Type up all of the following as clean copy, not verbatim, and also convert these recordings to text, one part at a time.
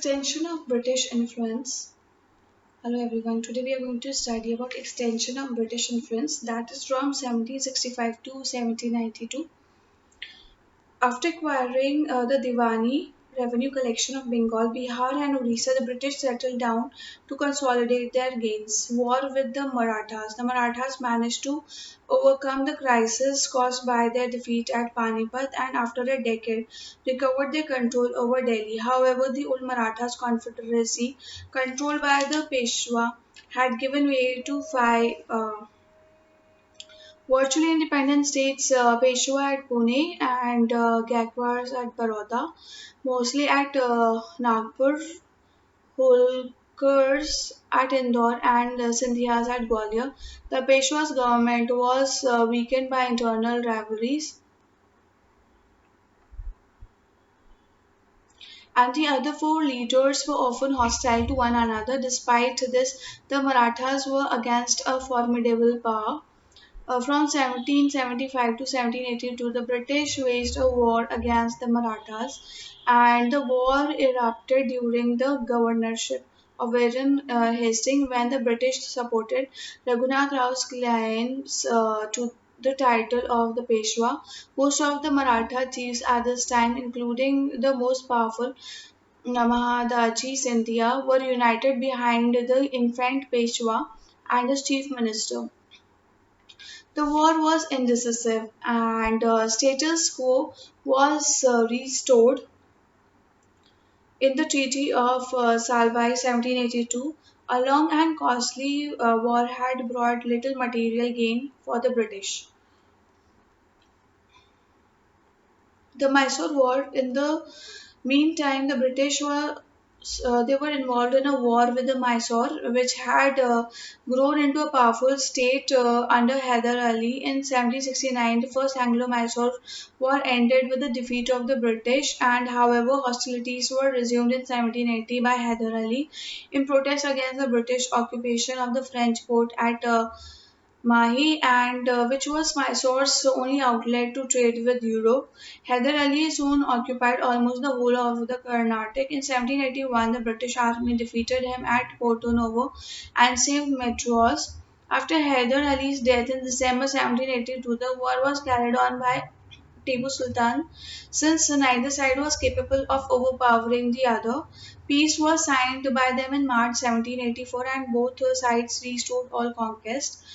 Extension of British influence. Hello everyone. Today we are going to study about extension of British influence, that is from 1765 to 1792. After acquiring the Diwani revenue collection of Bengal, Bihar and Orissa, the British settled down to consolidate their gains. War with the Marathas. The Marathas managed to overcome the crisis caused by their defeat at Panipat and after a decade recovered their control over Delhi. However, the old Marathas confederacy controlled by the Peshwa had given way to five virtually independent states, Peshwa at Pune and Gaekwars at Baroda, mostly at Nagpur, Holkars at Indore, and Sindhias at Gwalior. The Peshwa's government was weakened by internal rivalries, and the other four leaders were often hostile to one another. Despite this, the Marathas were against a formidable power. From 1775 to 1782, the British waged a war against the Marathas, and the war erupted during the governorship of Warren Hastings when the British supported Raghunath Rao's claims to the title of the Peshwa. Most of the Maratha chiefs at this time, including the most powerful Mahadaji Scindia, were united behind the infant Peshwa and his chief minister. The war was indecisive, and status quo was restored in the Treaty of Salbai 1782. A long and costly war had brought little material gain for the British. The Mysore War. In the meantime, the British were they were involved in a war with the Mysore, which had grown into a powerful state under Hyder Ali. In 1769, the First Anglo-Mysore War ended with the defeat of the British, and however, hostilities were resumed in 1780 by Hyder Ali in protest against the British occupation of the French port at Mahi, and which was Mysore's only outlet to trade with Europe. Hyder Ali soon occupied almost the whole of the Carnatic. In 1781, the British army defeated him at Porto Novo and saved Madras. After Hyder Ali's death in December 1782, the war was carried on by Tipu Sultan. Since neither side was capable of overpowering the other, peace was signed by them in March 1784 and both sides restored all conquest.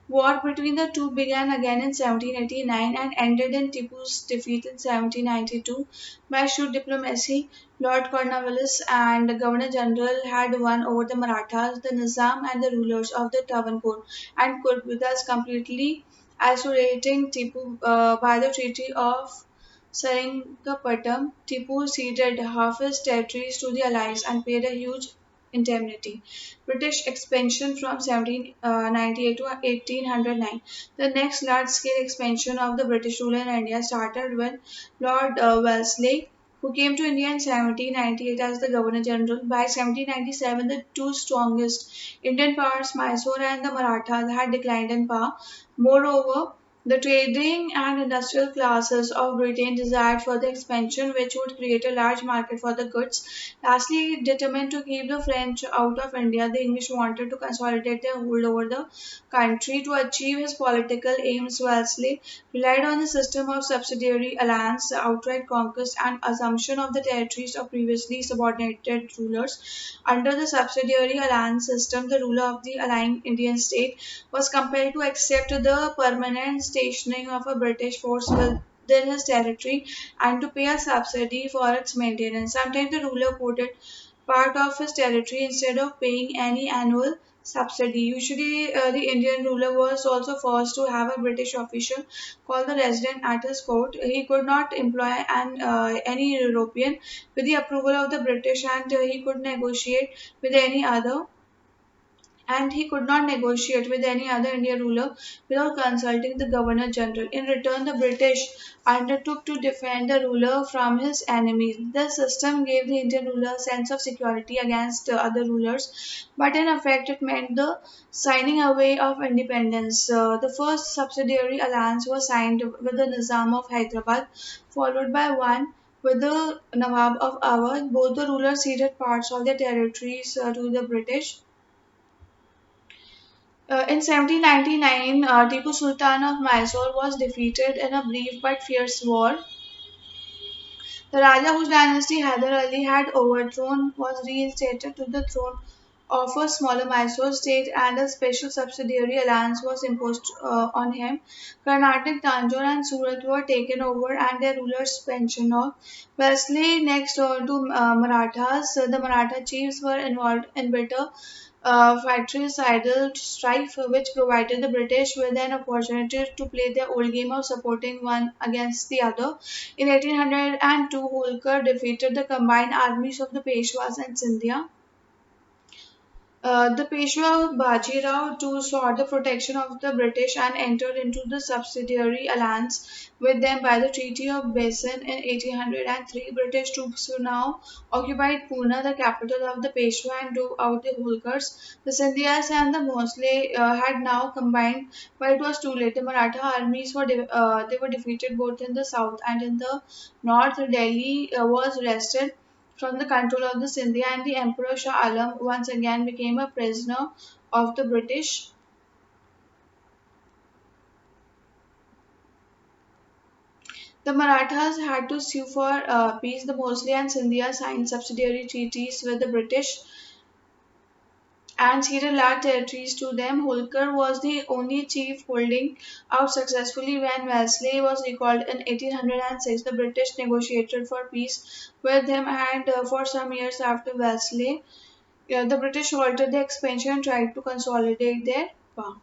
War between the two began again in 1789 and ended in Tipu's defeat in 1792 by shrewd diplomacy. Lord Cornwallis and the Governor General had won over the Marathas, the Nizam, and the rulers of the Travancore, and could thus completely isolating Tipu by the Treaty of Seringapatam. Tipu ceded half his territories to the Allies and paid a huge indemnity. British expansion from 1798 to 1809. The next large-scale expansion of the British rule in India started when Lord Wellesley, who came to India in 1798 as the Governor General. By 1797, the two strongest Indian powers, Mysore and the Marathas, had declined in power. Moreover, the trading and industrial classes of Britain desired further expansion, which would create a large market for the goods. Lastly, determined to keep the French out of India, the English wanted to consolidate their hold over the country. To achieve his political aims, Wellesley relied on the system of subsidiary alliance, outright conquest, and assumption of the territories of previously subordinated rulers. Under the subsidiary alliance system, the ruler of the allying Indian state was compelled to accept the permanent stationing of a British force within his territory and to pay a subsidy for its maintenance. Sometimes the ruler quoted part of his territory instead of paying any annual subsidy. Usually, the Indian ruler was also forced to have a British official called the resident at his court. He could not employ any European with the approval of the British, and he could negotiate with any other and he could not negotiate with any other Indian ruler without consulting the Governor General. In return, the British undertook to defend the ruler from his enemies. The system gave the Indian ruler a sense of security against other rulers, but in effect, it meant the signing away of independence. The first subsidiary alliance was signed with the Nizam of Hyderabad, followed by one with the Nawab of Awadh. Both the rulers ceded parts of their territories to the British. In 1799, Tipu Sultan of Mysore was defeated in a brief but fierce war. The Raja whose dynasty Hyder Ali had overthrown was reinstated to the throne of a smaller Mysore state, and a special subsidiary alliance was imposed on him. Karnataka, Tanjore and Surat were taken over and their rulers pensioned off. Wesley next door to Marathas, the Maratha chiefs were involved in bitter fratricidal strife, which provided the British with an opportunity to play their old game of supporting one against the other. In 1802, Holkar defeated the combined armies of the Peshwas and Scindia. The Peshwa Bajirao too sought the protection of the British and entered into the subsidiary alliance with them by the Treaty of Basin in 1803. British troops were now occupied Pune, the capital of the Peshwa, and drove out the Holkars. The Scindias and the Bhosle had now combined, but it was too late. The Maratha armies they were defeated both in the south and in the north. Delhi was wrested from the control of the Scindia, and the Emperor Shah Alam once again became a prisoner of the British. The Marathas had to sue for peace. The Bhosle and Scindia signed subsidiary treaties with the British and ceded large territories to them. Holkar was the only chief holding out successfully when Wellesley was recalled in 1806. The British negotiated for peace with him, and for some years after Wellesley, the British halted their expansion and tried to consolidate their power.